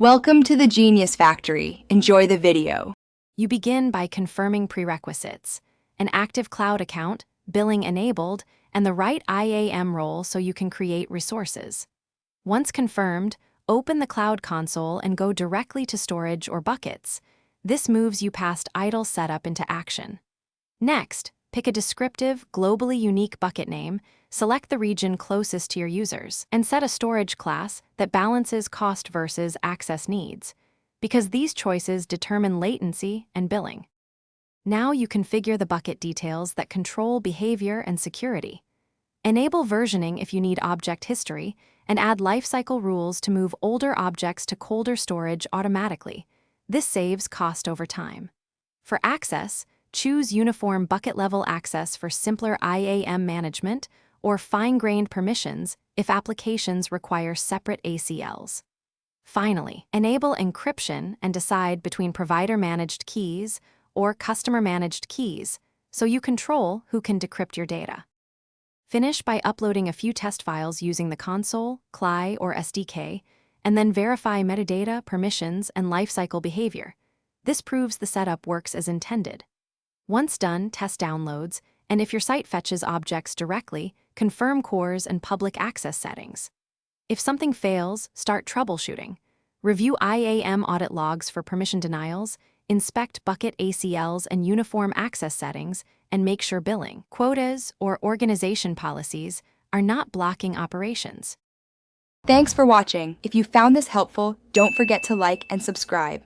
Welcome to the Genius Factory. Enjoy the video. You begin by confirming prerequisites: an active cloud account, billing enabled, and the right IAM role so you can create resources. Once confirmed, open the Cloud Console and go directly to storage or buckets. This moves you past idle setup into action. Next, pick a descriptive, globally unique bucket name, select the region closest to your users, and set a storage class that balances cost versus access needs, because these choices determine latency and billing. Now you configure the bucket details that control behavior and security. Enable versioning if you need object history, and add lifecycle rules to move older objects to colder storage automatically. This saves cost over time. For access, choose uniform bucket-level access for simpler IAM management or fine-grained permissions if applications require separate ACLs. Finally, enable encryption and decide between provider-managed keys or customer-managed keys so you control who can decrypt your data. Finish by uploading a few test files using the console, CLI, or SDK, and then verify metadata, permissions, and lifecycle behavior. This proves the setup works as intended. Once done, test downloads, and if your site fetches objects directly, confirm CORS and public access settings. If something fails, start troubleshooting. Review IAM audit logs for permission denials, inspect bucket ACLs and uniform access settings, and make sure billing, quotas, or organization policies are not blocking operations. Thanks for watching. If you found this helpful, don't forget to like and subscribe.